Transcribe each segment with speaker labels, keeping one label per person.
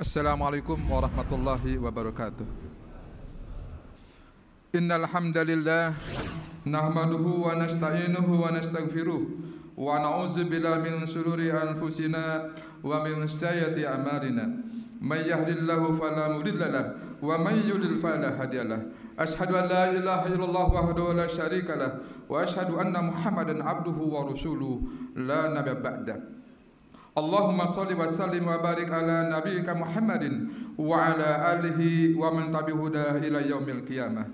Speaker 1: Assalamualaikum warahmatullahi wabarakatuh. Innal hamdalillah nahmaduhu wa nasta'inuhu wa nastaghfiruh wa na'udzu billahi min shururi anfusina wa min sayyiati a'malina. May yahdihillahu fala mudilla lahu wa may yudlil fala hadiya lahu. Asyhadu an la ilaha illallah wahdahu la syarika lahu wa asyhadu anna Muhammadan abduhu wa rasuluhu la nabiyya ba'da. Allahumma salli wa sallim wa barik ala nabiyyika Muhammadin wa ala alihi wa man tabi'uhu ila yaumil qiyamah.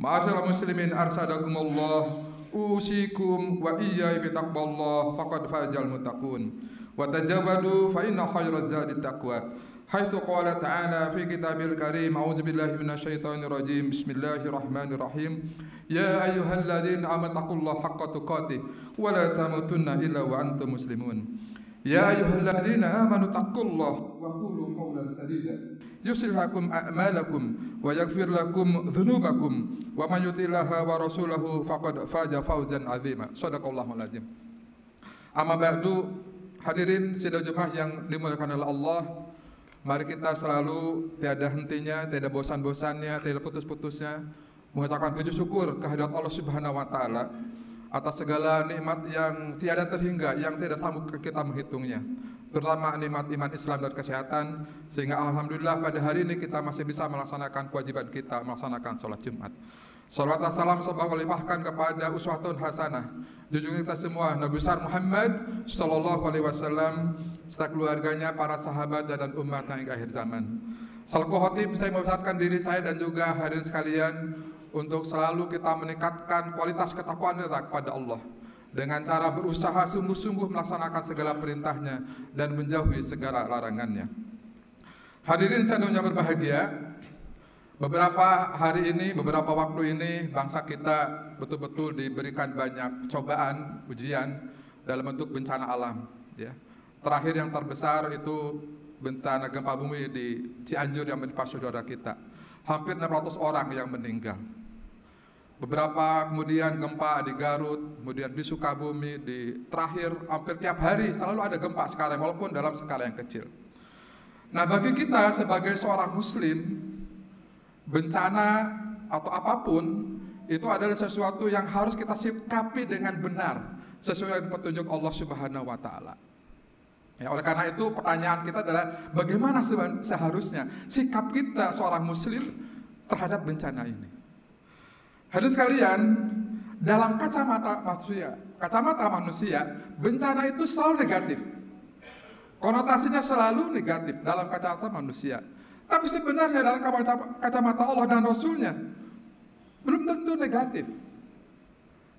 Speaker 1: Ma'asyiral muslimin arsadakumullah, usikum wa iyaya bi taqwallah faqad fazal muttaqun. Wa tazawwadu fa inna khairaz zadi taqwa. Haitsu qala ta'ala fi kitabil karim, a'udzu billahi minasyaitonir rajim. Bismillahirrahmanirrahim. Ya ayyuhalladzina amanu taqullaha haqqa tuqatih wa la tamutunna illa wa antum muslimun. Ya ayyuhalladzina amanu taqullaha wa qulu qawlan sadida yuslih lakum a'malakum wa yaghfir lakum dhunubakum wa man yuti'illaha wa rasulahu faqad faza fawzan 'azima. Shadaqallahul azim. Amma ba'du, hadirin sidang jemaah yang dimuliakan oleh Allah, mari kita selalu tiada hentinya, tiada bosan-bosannya, tiada putus-putusnya mengucapkan puji syukur kehadirat Allah Subhanahu wa taala atas segala nikmat yang tiada terhingga, yang tidak sanggup kita menghitungnya, terutama nikmat iman Islam dan kesehatan, sehingga alhamdulillah pada hari ini kita masih bisa melaksanakan kewajiban kita, melaksanakan sholat Jumat. Salawat dan salam semoga limpahkan kepada uswatun hasanah junjungan kita semua Nabi besar Muhammad sallallahu alaihi wasallam serta keluarganya, para sahabat dan umat hingga akhir zaman. Selaku khotib, saya mengucapkan diri saya dan juga hadirin sekalian untuk selalu kita meningkatkan kualitas ketakwaan kita kepada Allah dengan cara berusaha sungguh-sungguh melaksanakan segala perintahnya dan menjauhi segala larangannya. Hadirin yang berbahagia, beberapa hari ini, beberapa waktu ini bangsa kita betul-betul diberikan banyak cobaan, ujian dalam bentuk bencana alam. Ya. Terakhir yang terbesar itu bencana gempa bumi di Cianjur yang menimpa saudara kita. Hampir 600 orang yang meninggal. Beberapa kemudian gempa di Garut, kemudian di Sukabumi, terakhir hampir tiap hari selalu ada gempa sekarang, walaupun dalam skala yang kecil. Nah, bagi kita sebagai seorang muslim, bencana atau apapun itu adalah sesuatu yang harus kita sikapi dengan benar sesuai dengan petunjuk Allah Subhanahu wa taala. Ya, oleh karena itu pertanyaan kita adalah bagaimana seharusnya sikap kita seorang muslim terhadap bencana ini. Hadirin sekalian, dalam kacamata manusia, bencana itu selalu negatif. Konotasinya selalu negatif dalam kacamata manusia. Tapi sebenarnya dalam kacamata Allah dan Rasulnya belum tentu negatif.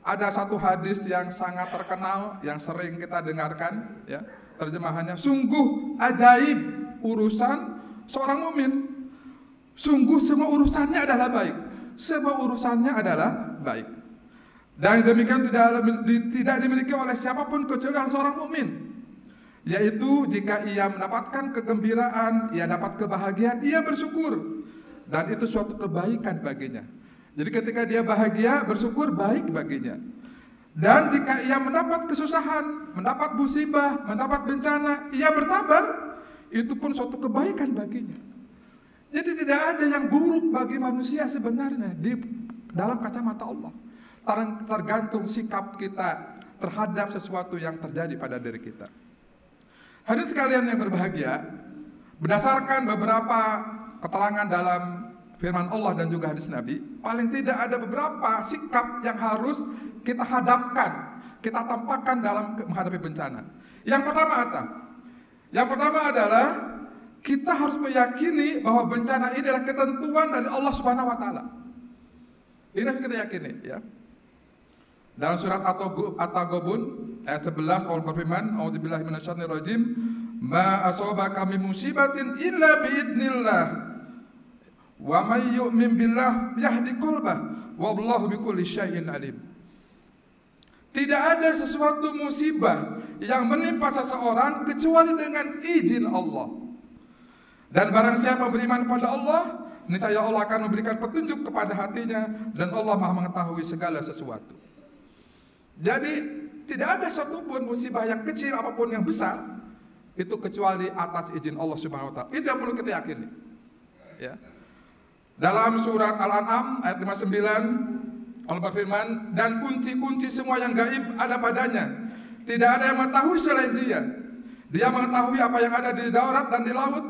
Speaker 1: Ada satu hadis yang sangat terkenal, yang sering kita dengarkan, ya, terjemahannya, sungguh ajaib urusan seorang mukmin. Sungguh semua urusannya adalah baik. Semua urusannya adalah baik. Dan demikian tidak dimiliki oleh siapapun kecuali seorang mukmin. Yaitu jika ia mendapatkan kegembiraan, ia dapat kebahagiaan, ia bersyukur. Dan itu suatu kebaikan baginya. Jadi ketika dia bahagia, bersyukur, baik baginya. Dan jika ia mendapat kesusahan, mendapat musibah, mendapat bencana, ia bersabar, itu pun suatu kebaikan baginya. Jadi tidak ada yang buruk bagi manusia sebenarnya di dalam kacamata Allah. Tergantung sikap kita terhadap sesuatu yang terjadi pada diri kita. Hadirin sekalian yang berbahagia, berdasarkan beberapa keterangan dalam firman Allah dan juga hadis Nabi, paling tidak ada beberapa sikap yang harus kita hadapkan, kita tampakkan dalam menghadapi bencana. Yang pertama apa? Yang pertama adalah kita harus meyakini bahwa bencana ini adalah ketentuan dari Allah Subhanahu wa taala. Ini yang kita yakini, ya. Dalam surat At-Taghabun ayat 11 Allah berfirman, a'udzubillahi minasyaitonir rajim, ma asabaka min musibatin illa biidznillah wa may yu'min billah yahdi qalbah wallahu bikulli syai'in alim. Tidak ada sesuatu musibah yang menimpa seseorang kecuali dengan izin Allah. Dan barang siapa beriman kepada Allah, niscaya Allah akan memberikan petunjuk kepada hatinya dan Allah Maha mengetahui segala sesuatu. Jadi tidak ada satupun musibah yang kecil apapun yang besar itu kecuali atas izin Allah Subhanahu wa taala. Itu yang perlu kita yakini. Ya. Dalam surat Al-An'am ayat 59 Allah berfirman, dan kunci-kunci semua yang gaib ada padanya. Tidak ada yang mengetahui selain Dia. Dia mengetahui apa yang ada di darat dan di laut.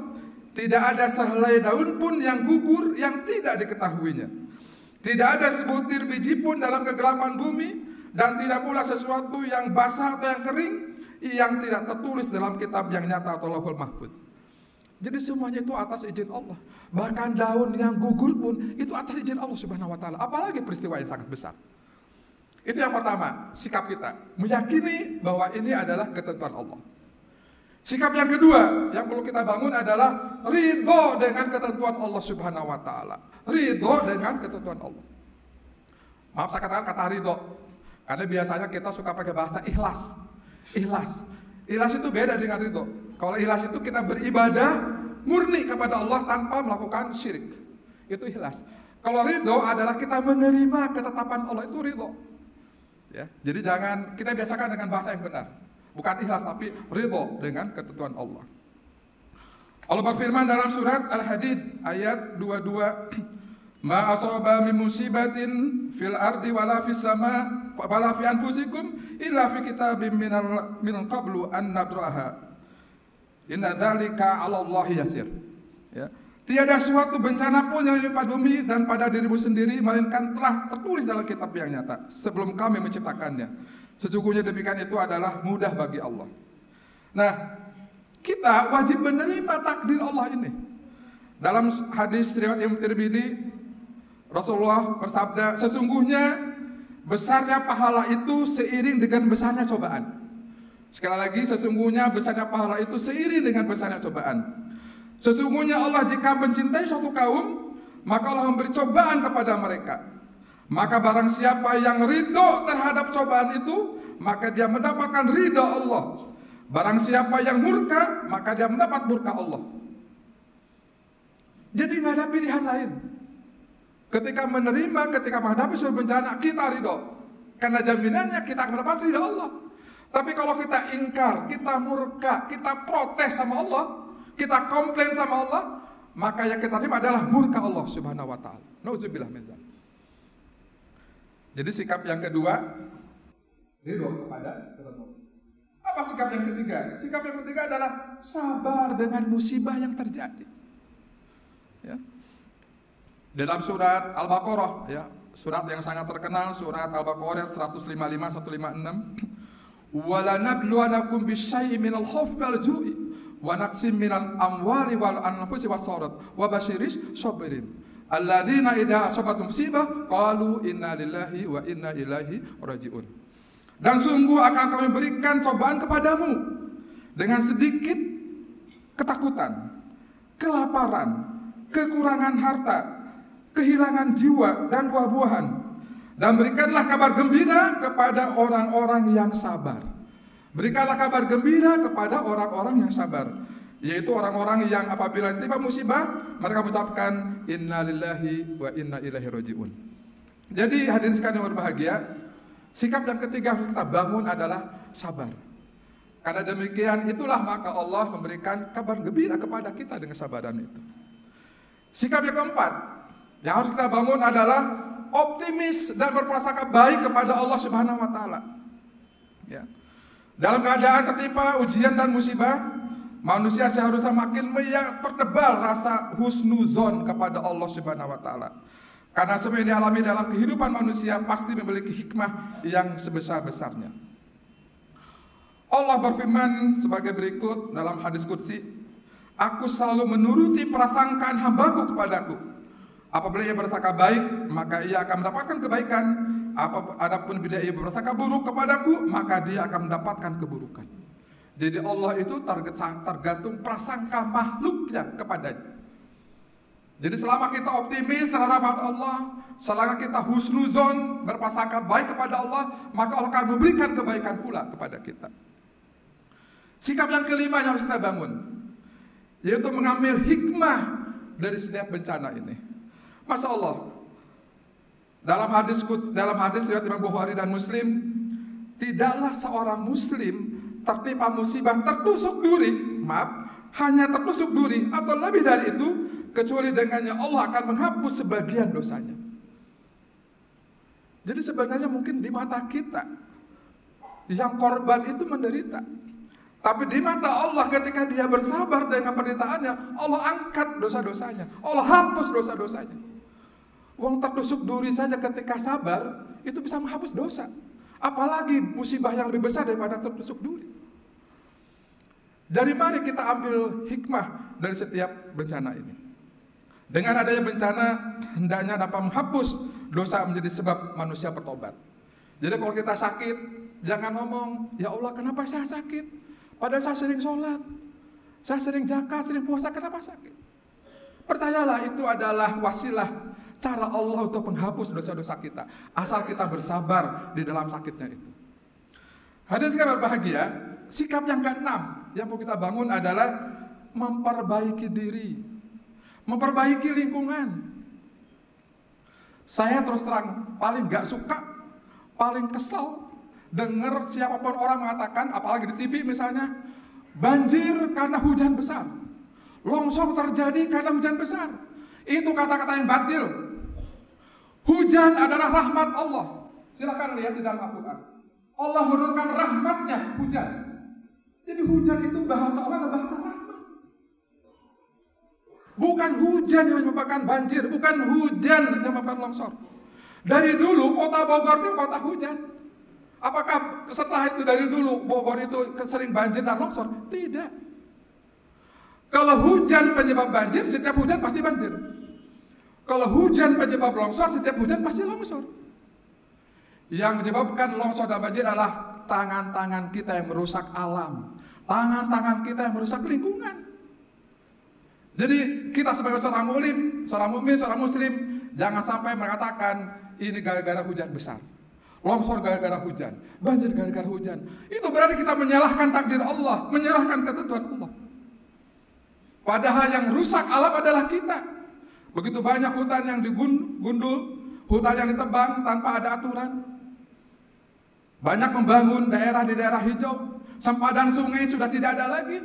Speaker 1: Tidak ada sehelai daun pun yang gugur yang tidak diketahuinya. Tidak ada sebutir biji pun dalam kegelapan bumi, dan tidak pula sesuatu yang basah atau yang kering yang tidak tertulis dalam kitab yang nyata atau Lauhul Mahfuz. Jadi semuanya itu atas izin Allah. Bahkan daun yang gugur pun itu atas izin Allah Subhanahu wa taala. Apalagi peristiwa yang sangat besar. Itu yang pertama, sikap kita meyakini bahwa ini adalah ketentuan Allah. Sikap yang kedua yang perlu kita bangun adalah ridho dengan ketentuan Allah Subhanahu wa taala. Ridho dengan ketentuan Allah. Maaf saya katakan kata ridho, karena biasanya kita suka pakai bahasa ikhlas. Ikhlas itu beda dengan ridho. Kalau ikhlas itu kita beribadah murni kepada Allah tanpa melakukan syirik. Itu ikhlas. Kalau ridho adalah kita menerima ketetapan Allah, itu ridho. Ya, jadi jangan kita biasakan dengan bahasa yang benar. Bukan ikhlas tapi ridho dengan ketentuan Allah. Allah berfirman dalam surat Al-Hadid ayat 22, "Ma asaba min musibatin fil ardi wala fis sama wala fi anfusikum illa fi kitabim min qablu an nabraha. Inna dzalika 'ala Allahi yasir." Ya. Tiada suatu bencana pun yang menimpa bumi dan pada dirimu sendiri melainkan telah tertulis dalam kitab yang nyata sebelum kami menciptakannya. Sesungguhnya demikian itu adalah mudah bagi Allah. Nah, kita wajib menerima takdir Allah ini. Dalam hadis riwayat Imam Tirmidzi, Rasulullah bersabda, sesungguhnya besarnya pahala itu seiring dengan besarnya cobaan. Sekali lagi, sesungguhnya besarnya pahala itu seiring dengan besarnya cobaan. Sesungguhnya Allah jika mencintai suatu kaum, maka Allah memberi cobaan kepada mereka. Maka barang siapa yang ridho terhadap cobaan itu, maka dia mendapatkan ridho Allah. Barang siapa yang murka, maka dia mendapat murka Allah. Jadi nggak ada pilihan lain. Ketika menerima, ketika menghadapi suatu bencana, kita ridho. Karena jaminannya kita akan mendapat ridho Allah. Tapi kalau kita ingkar, kita murka, kita protes sama Allah, kita komplain sama Allah, maka yang kita terima adalah murka Allah Subhanahu wa taala. Nauzubillah min dzalik. Jadi sikap yang kedua, ridho kepada ketentuan. Apa sikap yang ketiga? Sikap yang ketiga adalah sabar dengan musibah yang terjadi. Ya. Dalam surat Al-Baqarah, ya, surat yang sangat terkenal, surat Al-Baqarah 155-156. وَلَنَبْلُوَنَكُمْ بِالشَّيْءِ مِنَ الْخَوْفِ وَالْجُوعِ وَنَقْصٍ مِنَ الْأَمْوَالِ وَالْأَنْفُسِ وَالثَّمَرَاتِ وَبَشِّرِ الصَّابِرِينَ الَّذِينَ إِذَا أَصَابَتْهُمْ مُصِيبَةٌ قَالُوا إِنَّا لِلَّهِ وَإِنَّا إِلَيْهِ رَاجِعُونَ. Dan sungguh akan kami berikan cobaan kepadamu dengan sedikit ketakutan, kelaparan, kekurangan harta, kehilangan jiwa dan buah-buahan. Dan berikanlah kabar gembira kepada orang-orang yang sabar. Berikanlah kabar gembira kepada orang-orang yang sabar, yaitu orang-orang yang apabila tiba musibah mereka mengucapkan inna lillahi wa inna ilaihi rajiun. Jadi hadirin sekalian yang berbahagia, sikap yang ketiga yang kita bangun adalah sabar. Karena demikian itulah maka Allah memberikan kabar gembira kepada kita dengan kesabaran itu. Sikap yang keempat yang harus kita bangun adalah optimis dan berprasangka baik kepada Allah Subhanahu wa taala. Ya. Dalam keadaan tertimpa ujian dan musibah, manusia seharusnya makin mempertebal rasa husnuzon kepada Allah Subhanahu wa taala. Karena semua yang dialami dalam kehidupan manusia pasti memiliki hikmah yang sebesar-besarnya. Allah berfirman sebagai berikut dalam hadis qudsi, "Aku selalu menuruti prasangkaan hambaku kepadaku. Apabila ia bersangka baik, maka ia akan mendapatkan kebaikan. Adapun bila ia bersangka buruk kepadaku, maka dia akan mendapatkan keburukan." Jadi Allah itu tergantung prasangka makhluknya kepadanya. Jadi selama kita optimis terhadap Allah, selama kita husnuzon, berprasangka baik kepada Allah, maka Allah akan memberikan kebaikan pula kepada kita. Sikap yang kelima yang harus kita bangun, yaitu mengambil hikmah dari setiap bencana ini. Masya Allah, dalam hadis riwayat Imam Bukhari dan Muslim, tidaklah seorang Muslim tertimpa musibah, tertusuk duri, hanya tertusuk duri atau lebih dari itu, kecuali dengannya Allah akan menghapus sebagian dosanya. Jadi sebenarnya mungkin di mata kita yang korban itu menderita, tapi di mata Allah ketika dia bersabar dengan penderitaannya, Allah angkat dosa-dosanya, Allah hapus dosa-dosanya. Wong tertusuk duri saja ketika sabar itu bisa menghapus dosa, apalagi musibah yang lebih besar daripada tertusuk duri. Jadi mari kita ambil hikmah dari setiap bencana ini. Dengan adanya bencana hendaknya dapat menghapus dosa menjadi sebab manusia bertobat. Jadi kalau kita sakit, jangan ngomong, ya Allah kenapa saya sakit? Padahal saya sering sholat, saya sering zakat, sering puasa, kenapa sakit? Percayalah itu adalah wasilah cara Allah untuk menghapus dosa-dosa kita, asal kita bersabar di dalam sakitnya itu. Hadirin sekalian berbahagia, sikap yang keenam yang mau kita bangun adalah memperbaiki diri, memperbaiki lingkungan. Saya terus terang paling gak suka, paling kesal dengar siapapun orang mengatakan, apalagi di TV misalnya, banjir karena hujan besar, longsor terjadi karena hujan besar. Itu kata-kata yang batil. Hujan adalah rahmat Allah. Silakan lihat di dalam Al-Quran. Allah menurunkan rahmatnya hujan. Jadi hujan itu bahasa Allah dan bahasa rahmat. Bukan hujan yang menyebabkan banjir, bukan hujan yang menyebabkan longsor. Dari dulu kota Bogor itu kota hujan. Apakah setelah itu dari dulu Bogor itu sering banjir dan longsor? Tidak. Kalau hujan penyebab banjir, setiap hujan pasti banjir. Kalau hujan penyebab longsor, setiap hujan pasti longsor. Yang menyebabkan longsor dan banjir adalah tangan-tangan kita yang merusak alam, tangan-tangan kita yang merusak lingkungan. Jadi kita sebagai seorang mukmin, seorang muslim, jangan sampai mengatakan ini gara-gara hujan besar, longsor gara-gara hujan, banjir gara-gara hujan. Itu berarti kita menyalahkan takdir Allah, menyerahkan ketentuan Allah. Padahal yang rusak alam adalah kita. Begitu banyak hutan yang digundul, hutan yang ditebang tanpa ada aturan. Banyak membangun daerah di daerah hijau, sempadan sungai sudah tidak ada lagi.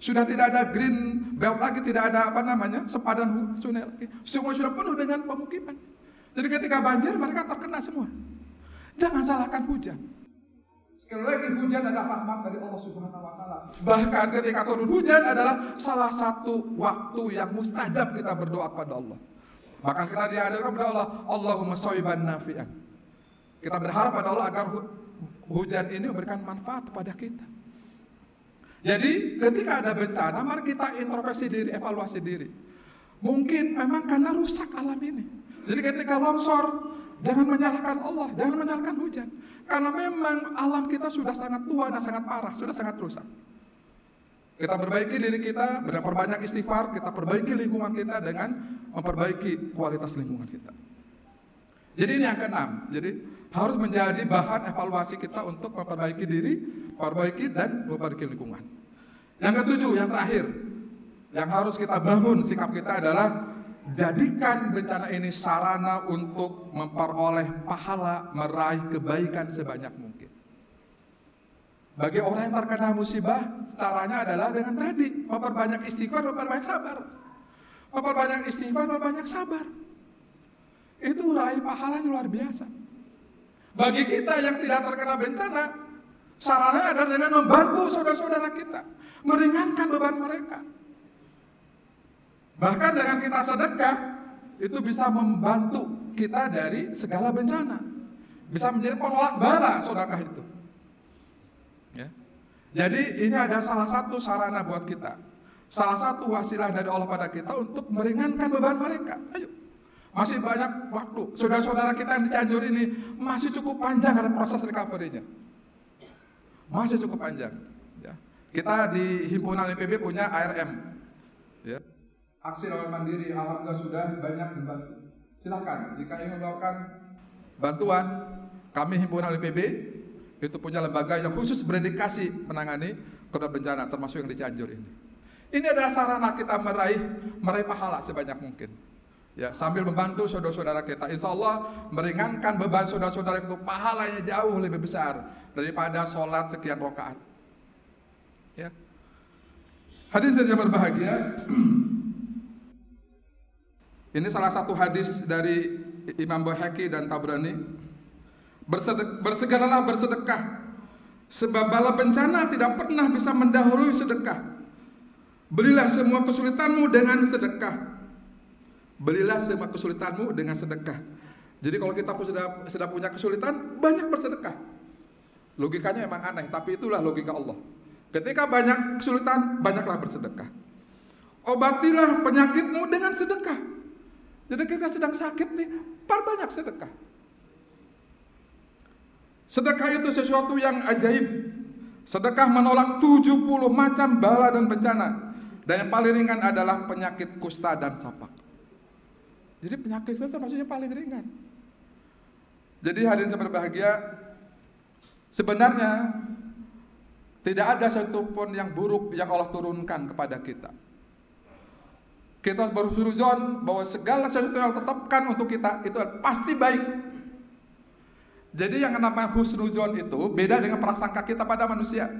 Speaker 1: Sudah tidak ada green belt lagi, tidak ada sempadan sungai lagi. Semua sudah penuh dengan pemukiman. Jadi ketika banjir mereka terkena semua. Jangan salahkan hujan. Sekali lagi hujan adalah rahmat dari Allah Subhanahu wa taala. Bahkan ketika turun hujan adalah salah satu waktu yang mustajab kita berdoa kepada Allah. Bahkan kita diadakan kepada Allah, Allahumma shayban nafi'an. Kita berharap pada Allah agar hujan ini memberikan manfaat kepada kita. Jadi ketika ada bencana, mari kita introspeksi diri, evaluasi diri. Mungkin memang karena rusak alam ini. Jadi ketika longsor, jangan menyalahkan Allah, jangan menyalahkan hujan. Karena memang alam kita sudah sangat tua dan sangat parah, sudah sangat rusak. Kita perbaiki diri kita, berbanyak istighfar, kita perbaiki lingkungan kita dengan memperbaiki kualitas lingkungan kita. Jadi ini yang keenam. Jadi harus menjadi bahan evaluasi kita untuk memperbaiki diri, perbaiki dan memperbaiki lingkungan. Yang ketujuh, yang terakhir, yang harus kita bangun sikap kita adalah jadikan bencana ini sarana untuk memperoleh pahala, meraih kebaikan sebanyak mungkin. Bagi orang yang terkena musibah, caranya adalah dengan tadi, memperbanyak istighfar, memperbanyak sabar. Memperbanyak istighfar, memperbanyak sabar. Itu raih pahalanya luar biasa. Bagi kita yang tidak terkena bencana, sarannya adalah dengan membantu saudara-saudara kita, meringankan beban mereka. Bahkan dengan kita sedekah, itu bisa membantu kita dari segala bencana. Bisa menjadi penolak bala sedekah itu. Ya. Jadi ini ada salah satu sarana buat kita. Salah satu wasilah dari Allah pada kita untuk meringankan beban mereka. Ayo. Masih banyak waktu. Saudara-saudara kita yang di Cianjur ini masih cukup panjang ada proses recovery-nya. Masih cukup panjang. Ya. Kita di Himpunan IPB punya ARM. Ya. Aksi lawan mandiri, alhamdulillah sudah banyak dibantu. Silakan, jika ingin melakukan bantuan, kami Himpunan IPB itu punya lembaga yang khusus berdedikasi menangani korban bencana, termasuk yang di Cianjur ini. Ini adalah sarana kita meraih pahala sebanyak mungkin. Ya, sambil membantu saudara-saudara kita, insya Allah meringankan beban saudara-saudara itu, pahalanya jauh lebih besar daripada sholat sekian rakaat. Ya. Hadirin yang berbahagia, ini salah satu hadis dari Imam Baihaqi dan Tabrani. Bersegeralah bersedekah, sebab bala bencana tidak pernah bisa mendahului sedekah. Belilah semua kesulitanmu dengan sedekah. Belilah semua kesulitanmu dengan sedekah. Jadi kalau kita sudah punya kesulitan, banyak bersedekah. Logikanya emang aneh, tapi itulah logika Allah. Ketika banyak kesulitan, banyaklah bersedekah. Obatilah penyakitmu dengan sedekah. Jadi kita sedang sakit nih, perbanyak sedekah. Sedekah itu sesuatu yang ajaib. Sedekah menolak 70 macam bala dan bencana. Dan yang paling ringan adalah penyakit kusta dan sapak. Jadi penyakit itu maksudnya paling ringan. Jadi hadirin yang berbahagia, sebenarnya tidak ada satupun yang buruk yang Allah turunkan kepada kita. Kita berhusnuzon bahwa segala sesuatu yang tetapkan untuk kita itu pasti baik. Jadi yang namanya husnuzon itu beda dengan prasangka kita pada manusia.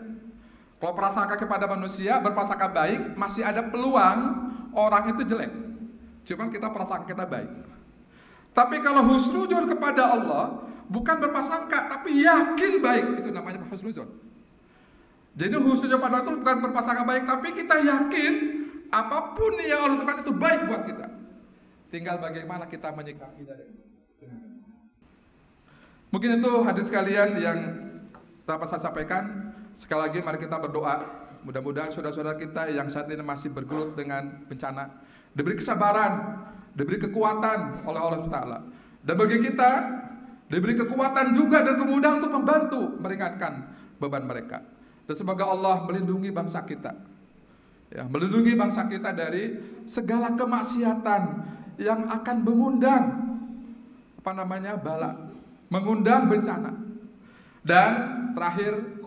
Speaker 1: Kalau prasangka kepada manusia berprasangka baik, masih ada peluang orang itu jelek. Cuman kita prasangka kita baik. Tapi kalau husnuzon kepada Allah bukan berprasangka tapi yakin baik, itu namanya husnuzon. Jadi husnuzon pada Allah itu bukan berprasangka baik, tapi kita yakin apapun yang Allah lakukan itu baik buat kita. Tinggal bagaimana kita menyikapinya. Mungkin itu hadirin sekalian yang dapat saya sampaikan. Sekali lagi mari kita berdoa. Mudah-mudahan saudara-saudara kita yang saat ini masih bergelut dengan bencana diberi kesabaran, diberi kekuatan oleh Allah Taala. Dan bagi kita diberi kekuatan juga dan kemudahan untuk membantu meringankan beban mereka. Dan semoga Allah melindungi bangsa kita. Ya, melindungi bangsa kita dari segala kemaksiatan yang akan mengundang bala, mengundang bencana. Dan terakhir,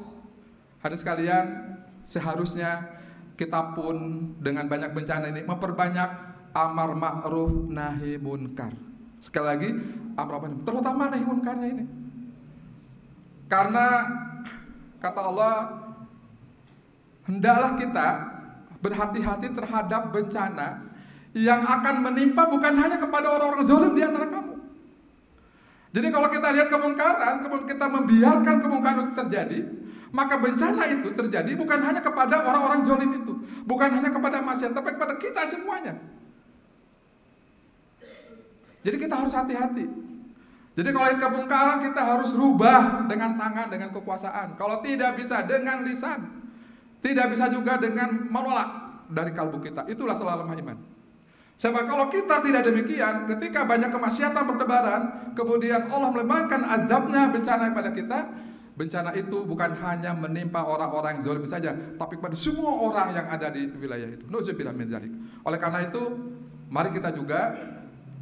Speaker 1: hadirin sekalian, seharusnya kita pun dengan banyak bencana ini memperbanyak amar ma'ruf nahi munkar. Sekali lagi, amar ma'ruf terutama nahi munkarnya ini. Karena kata Allah, hendaklah kita berhati-hati terhadap bencana yang akan menimpa bukan hanya kepada orang-orang zalim di antara kamu. Jadi kalau kita lihat kemungkaran, kemudian kita membiarkan kemungkaran itu terjadi, maka bencana itu terjadi bukan hanya kepada orang-orang zalim itu, bukan hanya kepada masyarakat, tapi kepada kita semuanya. Jadi kita harus hati-hati. Jadi kalau lihat kemungkaran kita harus rubah dengan tangan, dengan kekuasaan. Kalau tidak bisa dengan lisan, tidak bisa juga dengan menolak dari kalbu kita. Itulah selalu lemah iman. Sebab kalau kita tidak demikian, ketika banyak kemaksiatan bertebaran, kemudian Allah meletakkan azabnya bencana kepada kita, bencana itu bukan hanya menimpa orang-orang yang zalim saja, tapi pada semua orang yang ada di wilayah itu. Nauzubillah min dzalik. Oleh karena itu, mari kita juga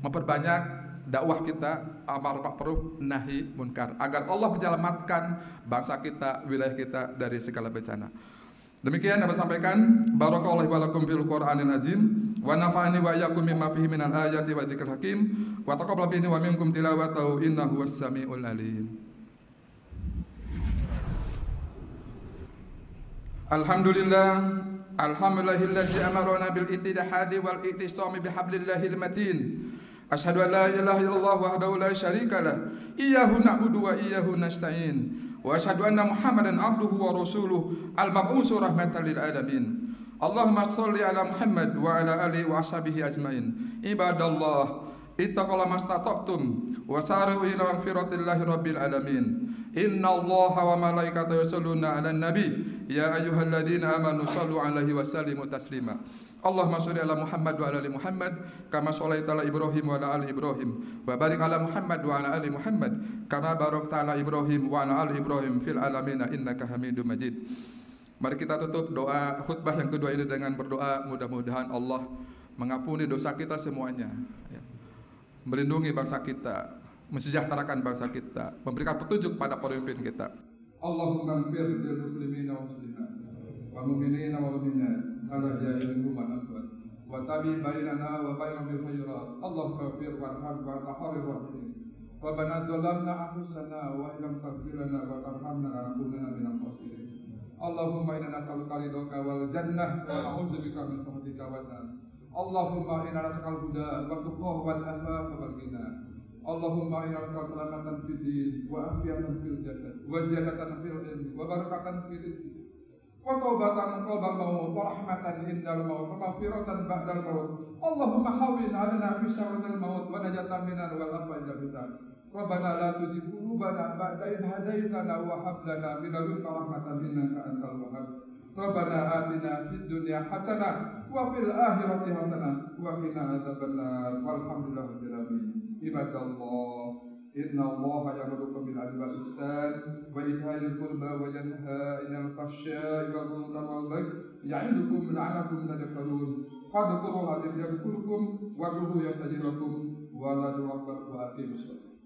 Speaker 1: memperbanyak dakwah kita, amar ma'ruf nahi munkar, agar Allah menyelamatkan bangsa kita, wilayah kita dari segala bencana. Demikian dapat sampaikan. Barakallahu wa lakum fil Qur'anil azim wa nafa'ani wa iyyakum mimma fihi minal ayati wa dzikril hakim wa taqabbal minni wa minkum tilawatahu innahu was-sami'ul alim. Alhamdulillah, alhamdulillahilladzi amarna bil ittihadi wal ittisami bihablillahil matin. Asyhadu an la ilaha illallah wahdahu la syarika lah, iyyahu na'budu wa iyyahu nasta'in. Wa asyhadu anna Muhammadan abduhu wa rasuluhu al-mab'usu rahmatan lil alamin. Allahumma shalli ala Muhammad wa ala alihi wa ashabihi ajmain. Ibadallah, ittaqullaha mastata'tum wa sari'u ila magfiratillahi rabbil alamin. Innallaha wa malaikatahu yusholluna 'alan nabi ya ayyuhalladzina amanu shallu 'alaihi wa sallimu taslima. Allahumma sholli ala Muhammad wa ala ali Muhammad kama shallaita ala Ibrahim wa ala ali Ibrahim wa barik ala Muhammad wa ala ali Muhammad kama barakta ala Ibrahim wa ala ali Ibrahim fil alamin innaka Hamidum Majid. Mari kita tutup doa khutbah yang kedua ini dengan berdoa, mudah-mudahan Allah mengampuni dosa kita semuanya, ya. Melindungi bangsa kita, mensejahterakan bangsa kita, memberikan petunjuk pada pemimpin kita. Allahumma ighfir lil muslimina wa muslimat wa mu'minina wa mu'minat al-ahya'i minhum wal amwat wa tabi bainana wa bainahum bil khairat. Allahumma ighfir warham wa arhamir rahimin. Rabbana zalamna anfusana wa illam taghfir lana wa tarhamna lanakunanna minal khasirin. Allahumma inna nas'aluka ridhaka wal jannah wa na'udzubika min sakhatika wan nar. Allahumma inna nas'aluka al-huda wa tuqa wal afafa wal ghina. Allahumma inna nas'aluka salamatan fid din wa afiyatan fil jasad wa ziyadatan fil ilmi wa barakatan fil rizqi wa taubatan qabla al-maut wa rahmatan indal maut wa maghfiratan ba'dal maut. Allahumma hawwin 'alaina fi syarril maut wa najatan minan wal afwa illa hisab. Rabbana la tuzigh qulubana ba'da idh hadaytana wa hab lana min ladunka rahmatan innaka antal wahhab. Rabbana atina fid dunya hasanah wa fil akhirati hasanah wa qina adzabannar. Walhamdulillahirabbil alamin. Ibadallah, inna Allaha ya'muru bil 'adli wal ihsan wa itaa'il qurba wa yanha 'anil fahsya'i wal munkari wal baghi ya'idukum la'allakum tadhakkarun. Fadhkurullaha yadhkurkum wa ud'uuhu yastajib lakum wa la tu'akhkharu wa aqimus shalah.